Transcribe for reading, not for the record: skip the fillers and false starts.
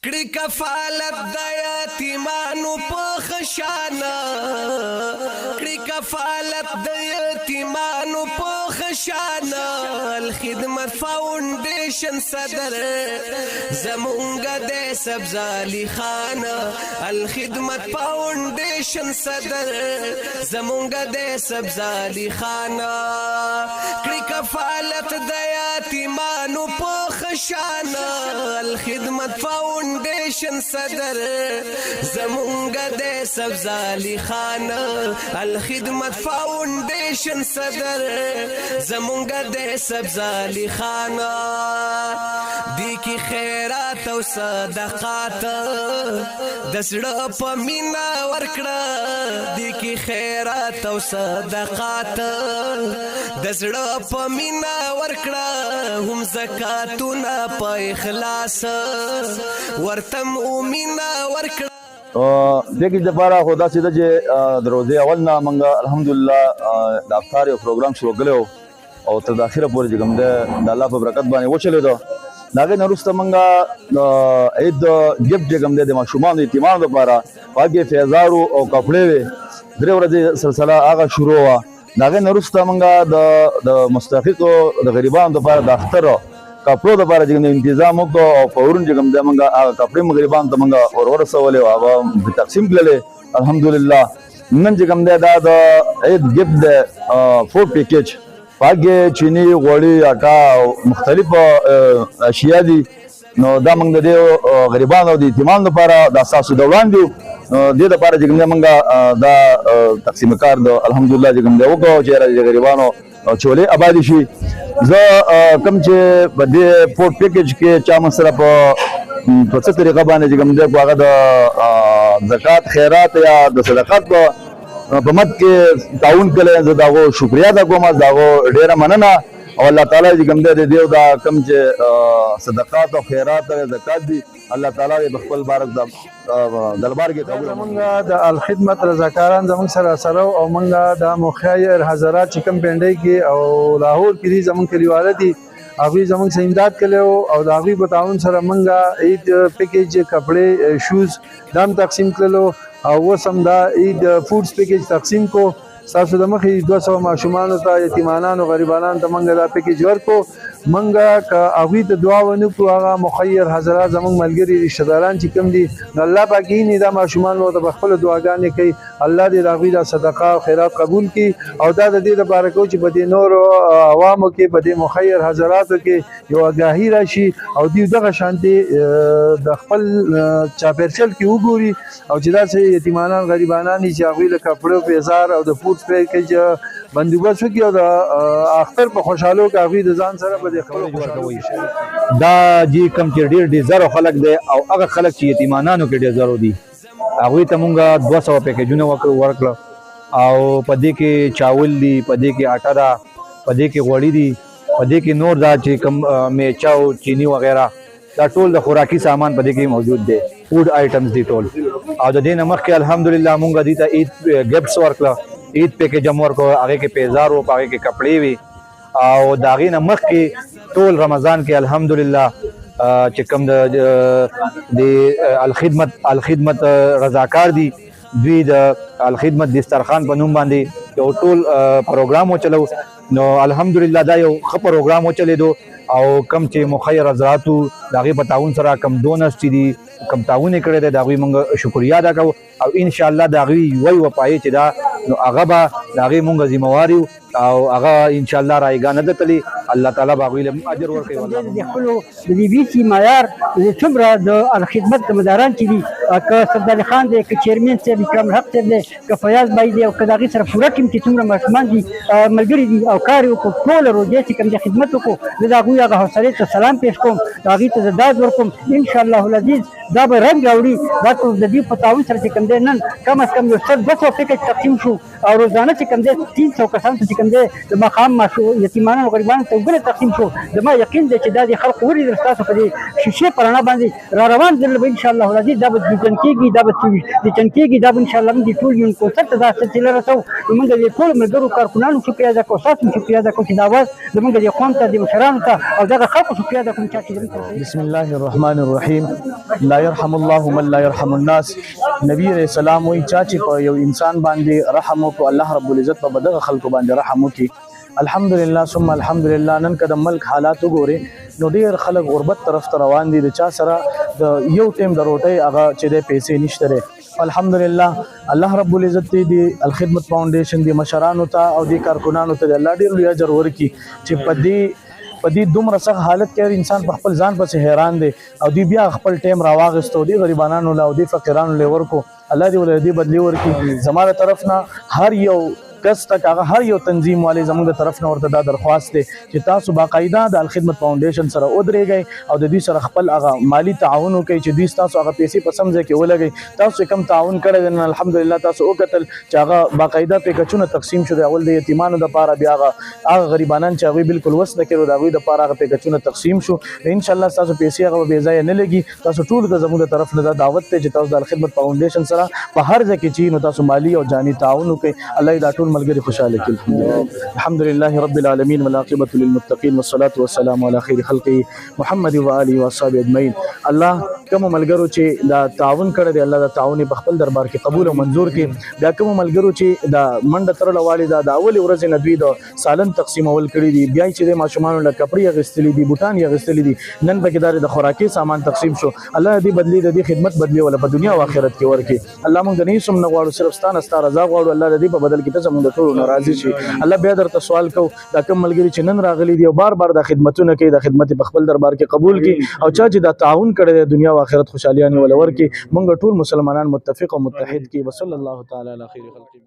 کړي کفالت د یتیمانو په خشانه کړي کفالت د یتیمانو په خشانه الخدمت فاونډیشن صدر زمونږ د سبزالي خان الخدمت فاونډیشن صدر زمونږ د سبزالي خان کړي کفالت د یتیمانو په خشانه الخدمت فاونډیشن صدر زمونږ د سبزالي خان الخدمت فاونډیشن صدر زمونږ د سبزالي خان دی کی خیرات او صدقات د زړه په مینا ورکړه دی کی خیرات او صدقات د زړه په مینا ورکړه هم زکاتونه په اخلاص ورتم اومینا ورکړه دغه د لپاره خدا سي د روزه اول نه منګه الحمدلله د افطار یو پروګرام شروع کړو او تر اخره پورې کوم د الله په برکت باندې وچلې دو داغه نورسته منګه عید ګفت کوم د ماشومان یتیمانو لپاره واګه فیزارو او کپړې درې ورځې سلسله هغه شروع وا داغه نورسته منګه د مستحقو د غریبانو لپاره د اختر کپړو لپاره د تنظیم وکړو او فورن کوم د منګه هغه کپړې غریبانو ته منګه ورسولې او هغه تقسیم کړلې الحمدلله نن کوم د عید ګفت فور پیکیج پاګه چینی غوړی آټا مختلف اشیاء دي نو دا موږ د غریبانو او د یتیمانو لپاره د اساسو د وړاندې د لپاره چې موږ دا تقسیم کار د الحمدلله چې موږ وکړو چې د غریبانو چولې آبادی شي زه کوم چې په دې فور پیکیج کې چا مسره په څه طریقه باندې چې موږ هغه د زکات خیرات یا د صدقات په مد کې تعاون کړي زه داغو شکریا ادا کوم داغو ډیره مننه او الله تعالی دې کوم دې دیو دا کوم چې صدقات او خیرات او زکات دي الله تعالی دې خپل بارک دربار کې قبول موږ د الخدمت رضاکاران زموږ سره او موږ د مخایر حضرات چې کوم پنډۍ کې او لاهور کې دي زموږ کلیواله دي هغوی زموږ سره امداد کړی او د هغوی په تعاون سره موږ عید پیکیج کپړې شوز دا هم تقسیم کړلو او اوس هم دا عید فوډز پیکیج تقسیم کو ستاسو د مخې 200 ماشومانو ته یتیمانانو غریبانانو ته موږ دا پیکیج ورکو موږ که هغوی ته دعا ونه کړو هغه مخیر حضرات زموږ ملګري رشته داران چې کوم دي نو الله پاک یې دا ماشومان ورته په خپله دعاګانې کوي الله دې د هغوی دا صدقه او خیرات قبول کړي او دا د دې لپاره کوو چې په دې نورو عوامو کې په دې مخیر حضراتو کې یو آګاهي راشي او دوی دغه شانتې د خپل چاپېرچل کې وګوري او چې داسې یتیمانان غریبانان دي چې هغوی له کپړو پیزار او د فوډ پیکیج بندوبست وکړي او د اختر په خوشحالو کې هغوی د ځان سره به د خپلو خوشحالو دا جی کم چې ډېر ډیزرو خلک دی او هغه خلک چې یتیمانانو کې ډیزرو دي هغوی ته مونږ 200 پیکیجونه ورکړه او په دې کې چاول دي په دې کې آټا ده په دې کې غوړي دي په دې کې نور دا چې کوم میچا او چینی وغیرہ دا ټول د خوراکي سامان په دې کې موجود دی فوډ آیټمز دي ټول او د دې نه مخکې الحمدلله مونږ دې ته عید ګفټس ورکړه عید پیکیج هم ورکړو هغې کې پیزار و هغې کې کپړې وي او د هغې نه مخکې ټول رمضان کې الحمدلله چې کوم د الخدمت رضاکار دي دوی د الخدمت دسترخوان په نوم باندې یو ټول پروګرام وچلو نو الحمدلله دا یو ښه پروګرام وچلېدو او کم چې مخیر حضراتو د هغې په تعاون سره کم ډونرز چې دي کم تعاون یې کړی دی د هغوی موږ شکریا ادا کوو او انشاءالله د هغوی یوه وپایې چې دا نو هغه به د هغې موږ ذموار یو او هغه انشاءالله رایګاه نه ده تللي الله تعالی به هغوی له اجر ورکوي د خپلو د دې ویسي معیار څومره د الخدمت د مداران چې دي که سبزالي خان دی که چیرمین صاحب اکرام الحق صاحب دی که فیاض بای دی او که د هغې سره پوره کړم چې څومره ماشومان دي ملګري دي او کار یې وکړو ټوله روژې چې کوم دی خدمت وکړو زه د هغوی هغه حوصلې ته سلام پیش کوم د هغې ته زه داد ورکوم انشاءالله العزیز دا به رنګ راوړي دا ټول د دې په تعاون سره چې کوم دی نن کم از کم یو 200 پیکیج تقسیم شو او روزانه چې کوم دی 300 کسانو ته چې کوم دی د ماښام یتیمانو غریبانو ته وګړي تقسیم شو زما یقین دی چې دا د خلکو ولیدل ستاسو په دې شیشې په رڼا باندې را روان ځل به انشاءالله العزیز دا به ډیزاین کېږي دا به ډیزاین کېږي دا به انشاءالله موږ د ټول یو کوڅه ته دا سلسله رسوو نو موږ د ټولو ملګرو کارکونانو شکریه ادا کوو ستاسو هم شکریه ادا کوو چې دا اواز زموږ د قوم ته د مشرانو ته او دغه خلکو شکریه ادا کوم چې زموږ بسم الله الرحمن الرحیم لا يرحم الله من لا يرحم الناس. نبی علیہ السلام وی چا چې په یو انسان باندې رحم وکړو الله رب العزت په دغه خلکو باندې رحم وکړي. الحمدلله ثم الحمدلله. نن که د ملک حالات وګورئ نو ډېر خلک غربت طرف ته روان دي د چا سره د یو ټیم د روټۍ هغه چې د پیسې نشته دی. الحمدلله الله رب العزت دی الخدمت فاونډیشن دی مشرانو ته او دی کارکونانو ته الله ډېر لوی اجر ورکړي چې په دې دومره سخت حالت کې انسان په خپل ځان پسې حیران دی او دی بیا خپل ټیم راواغستو دی غریبانو له او دی فقیرانو له ورکو الله دې ولر دې بدلی ورکړي. زموږ طرف نه هر یو کس تک هغه هر یو تنظیم والے زموږ طرف نه ورته دا درخواست دی چې تاسو باقاعده د الخدمت فاونډیشن سره ودرېږئ او د دوی سره خپل هغه مالی تعاون وکړئ چې دوی تاسو هغه پیسې په سم ځای کې ولګئ. تاسو کم تعاون کړی دی الحمدلله تاسو وکتل چې هغه باقاعده پیکچونه تقسیم شو د اول د یتیمانو دپاره بیا هغه غریبانان چې هغوی بالکل وس نه کړو د هغوی دپاره هغه پیکچونه تقسیم شو. انشاءالله تاسو پیسې هغه بې ځایه نه لګي. تاسو ټولو ته زموږ د طرف نه دا دعوت دی چې تاسو د الخدمت فاونډیشن سره په هر ځای کې چې نو تاسو مالی او جاني تعاون وکړئ. الله دا ټول ملګري خوشاله کړي. الحمد لله رب العالمين والعاقبة للمتقين والصلاة والسلام على خير خلقه محمد وآله وصحبه اجمعين. الله کوم ملګرو چې دا تعاون کړی دی الله دا تعاون په خپل دربار کې قبول او منظور کړي. بیا کوم ملګرو چې دا منډه ترله والی دا د اولې ورځې نه دوی د سالن تقسیمول کړي دي بیا چې د ماشومانو له کپړې اخیستلي دي بوټان یې اخیستلي دي نن پکې د خوراکي سامان تقسیم شو. الله دې بدلی د دې خدمت بدلی ولا په دنیا او آخرت کې ورکړي. الله موږ نه هیڅ نه غواړو صرف ستانه ستا رضا غواړو. الله دې په بدل کې ته زموږ ټول ناراضي شي. الله بیا درته سوال کو دا کوم ملګري چې نن راغلي دي او بار دا خدمتونه کوي د خدمت په خپل دربار کې قبول کړي او چا چې دا تعاون کړی د دنیا او آخرت خوشالیانه ولور کې موږ ټول مسلمانان متفق او متحد کې وصلی الله تعالی علی خیر خلق.